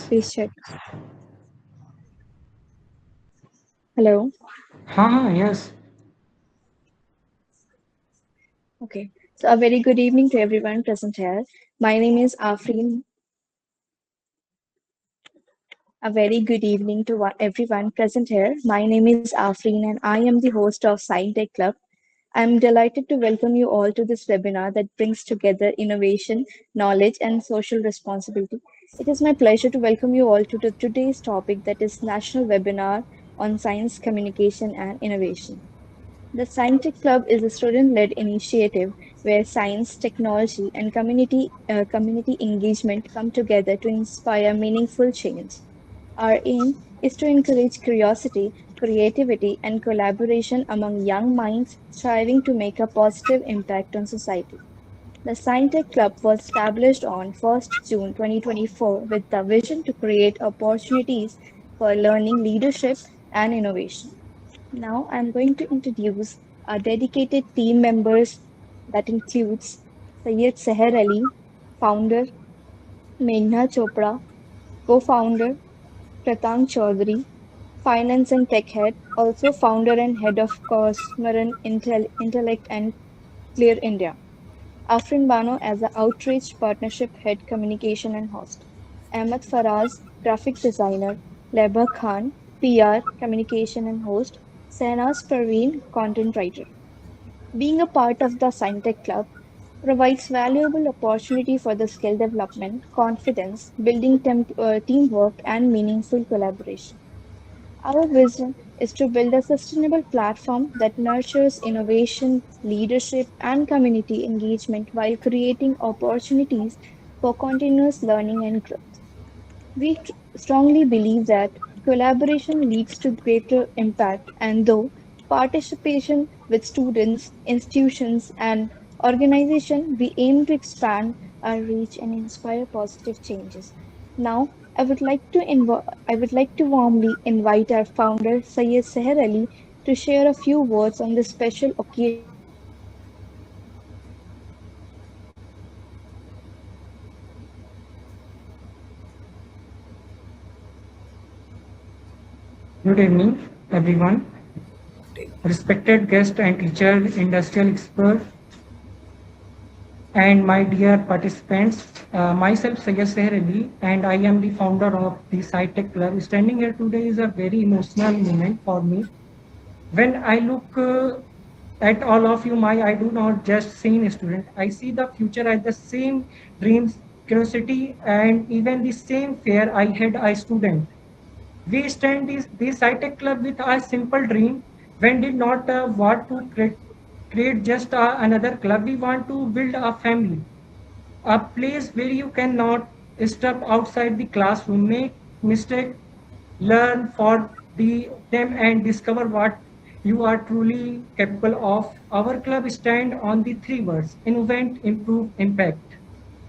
Please check. Hello. Yes. Okay. So a very good evening to everyone present here. My name is Afreen. A very good evening to everyone present here. My name is Afreen and I am the host of SciTech Club. I'm delighted to welcome you all to this webinar that brings together innovation, knowledge, and social responsibility. It is my pleasure to welcome you all to today's topic that is National Webinar on Science, Communication, and Innovation. The Scientech Club is a student-led initiative where science, technology, and community engagement come together to inspire meaningful change. Our aim is to encourage curiosity, creativity, and collaboration among young minds striving to make a positive impact on society. The Scientech Club was established on 1st June 2024 with the vision to create opportunities for learning, leadership, and innovation. Now I'm going to introduce our dedicated team members that includes Syed Seher Ali, founder, Meghna Chopra, co-founder, Pratang Chaudhary, finance and tech head, also founder and head of Cosmoran Intellect and Clear India. Afrin Bano as the outreach partnership head communication and host. Ahmed Faraz, graphic designer. Leba Khan, PR, communication and host. Sehnaz Parveen, content writer. Being a part of the Scientech Club provides valuable opportunity for the skill development, confidence, building teamwork, and meaningful collaboration. Our vision is to build a sustainable platform that nurtures innovation, leadership, and community engagement while creating opportunities for continuous learning and growth. We strongly believe that collaboration leads to greater impact, and though participation with students, institutions, and organizations, we aim to expand our reach and inspire positive changes. Now, I would like to warmly invite our founder, Syed Seher Ali, to share a few words on this special occasion and share his insights on the Scientech Club. Over to you, Syed. Good evening, everyone. Respected guest and teacher, industrial expert, and my dear participants. Myself, Syed Seher Ali, and I am the founder of the SciTech Club. Standing here today is a very emotional moment for me. When I look at all of you, I do not just see a student. I see the future at the same dreams, curiosity, and even the same fear I had a student. We stand this high-tech club with a simple dream. When did not want to create just another club. We want to build a family, a place where you cannot step outside the classroom, make mistake, learn for them, and discover what you are truly capable of. Our club stand on the three words: innovate, improve, impact.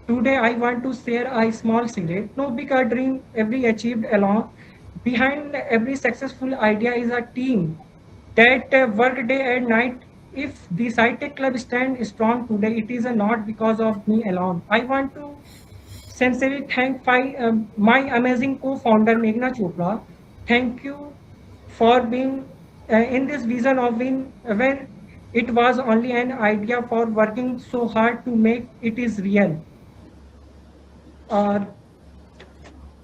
Today, I want to share a small secret. No bigger dream every achieved alone. Behind every successful idea is a team that work day and night. If the SciTech Club stand strong today, it is not because of me alone. I want to sincerely thank my amazing co-founder Meghna Chopra. Thank you for being in this vision of when it was only an idea, for working so hard to make it is real. Uh,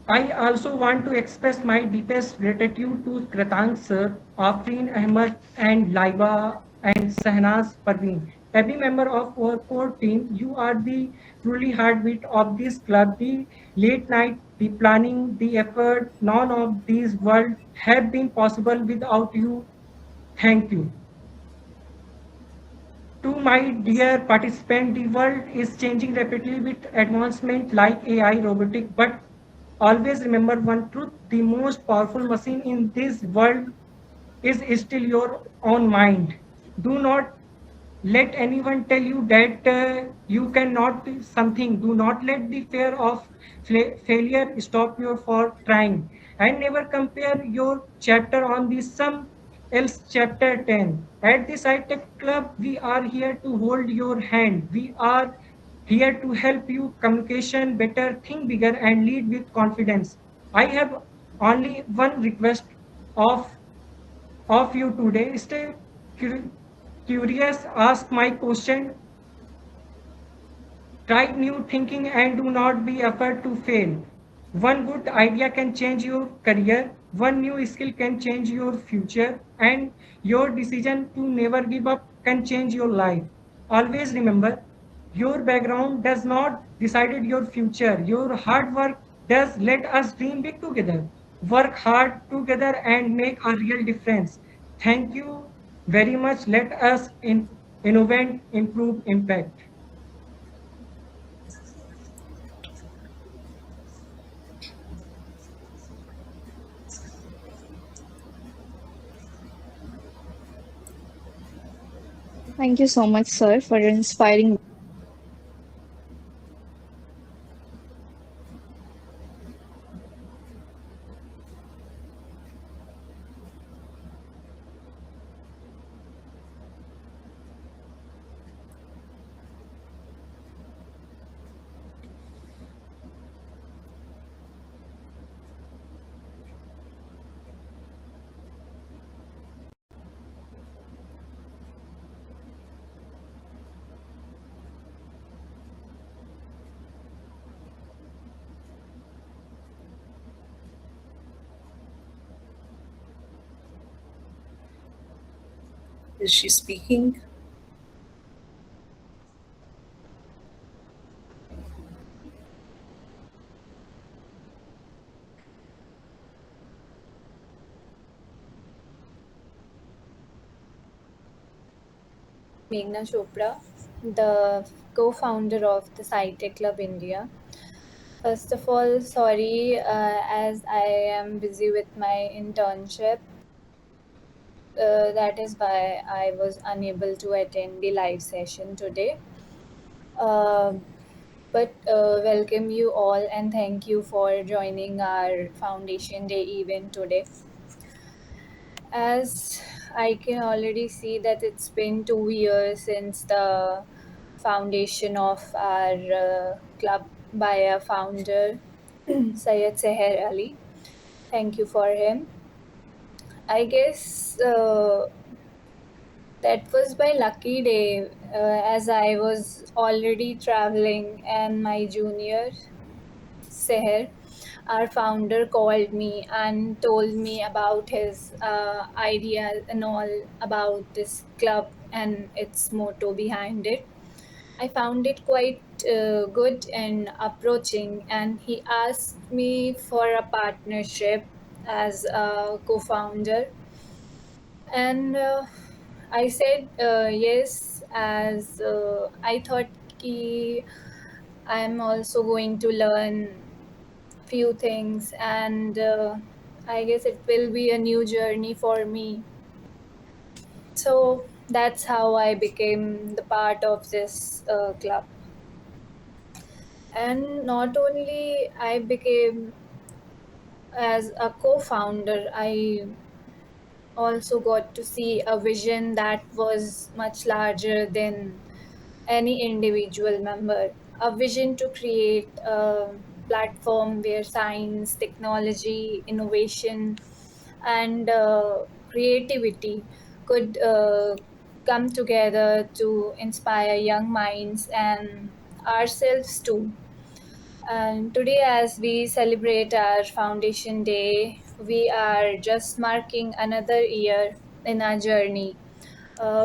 I also want to express my deepest gratitude to Kratang sir, Afreen Ahmed, and Laiba and Sahnaz Parveen. Every member of our core team, you are the truly heartbeat of this club. The late night, the planning, the effort, none of these world have been possible without you. Thank you. To my dear participant, the world is changing rapidly with advancement like AI, robotic, but always remember one truth: the most powerful machine in this world is still your own mind. Do not let anyone tell you that you cannot do something. Do not let the fear of failure stop you for trying. And never compare your chapter on the some else chapter 10. At the SciTech Club, we are here to hold your hand. We are here to help you communication better, think bigger, and lead with confidence. I have only one request of of you today. Stay curious, ask my question, try new thinking, and do not be afraid to fail. One good idea can change your career, one new skill can change your future, and your decision to never give up can change your life. Always remember, your background does not decide your future. Your hard work does. Let us dream big together. Work hard together and make a real difference. Thank you very much. Let us innovate, improve, impact. Thank you so much, sir, for your inspiring. Is she speaking? Meghna Chopra, the co-founder of the SciTech Club India. First of all, sorry, as I am busy with my internship. That is why I was unable to attend the live session today. Uh, but welcome you all and thank you for joining our Foundation Day event today. As I can already see that it's been 2 years since the foundation of our club by our founder, Syed Seher Ali. Thank you for him. I guess that was my lucky day as I was already traveling and my junior, Seher, our founder, called me and told me about his ideas and all about this club and its motto behind it. I found it quite good and approaching, and he asked me for a partnership as a co founder. And I said yes, as I thought ki I'm also going to learn few things, and I guess it will be a new journey for me. So that's how I became the part of this club. And not only I became as a co-founder, I also got to see a vision that was much larger than any individual member. A vision to create a platform where science, technology, innovation, and creativity could come together to inspire young minds and ourselves too. And today, as we celebrate our Foundation Day, we are just marking another year in our journey.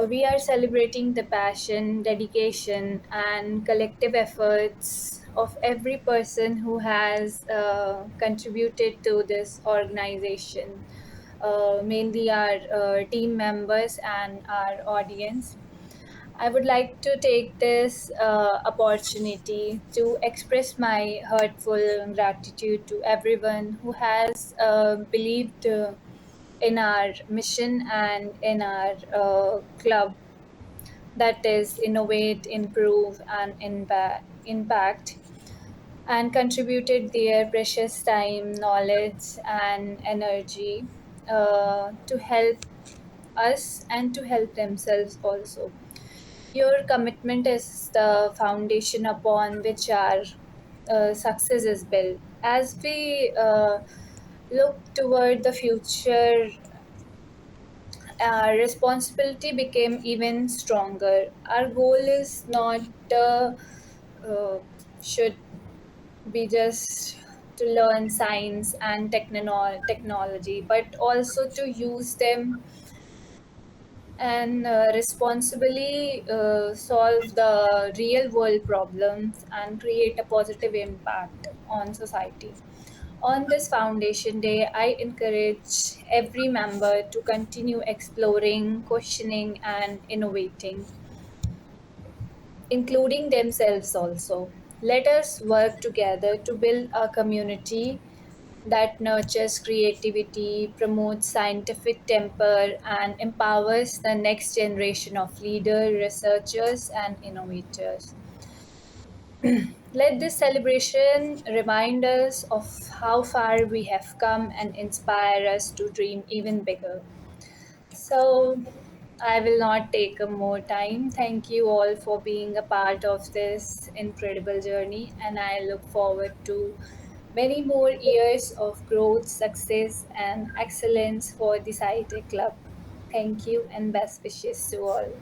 We are celebrating the passion, dedication, and collective efforts of every person who has contributed to this organization, mainly our team members and our audience. I would like to take this opportunity to express my heartful gratitude to everyone who has believed in our mission and in our club, that is innovate, improve, and impact, and contributed their precious time, knowledge, and energy to help us and to help themselves also. Your commitment is the foundation upon which our success is built. As we look toward the future, our responsibility became even stronger. Our goal is not uh, should be just to learn science and technology, but also to use them and responsibly solve the real world problems and create a positive impact on society. On this Foundation Day, I encourage every member to continue exploring, questioning, and innovating, including themselves also. Let us work together to build a community that nurtures creativity, promotes scientific temper, and empowers the next generation of leaders, researchers, and innovators. Let this celebration remind us of how far we have come and inspire us to dream even bigger. So, I will not take more time. Thank you all for being a part of this incredible journey, and I look forward to many more years of growth, success, and excellence for the SciTech Club. Thank you, and best wishes to all.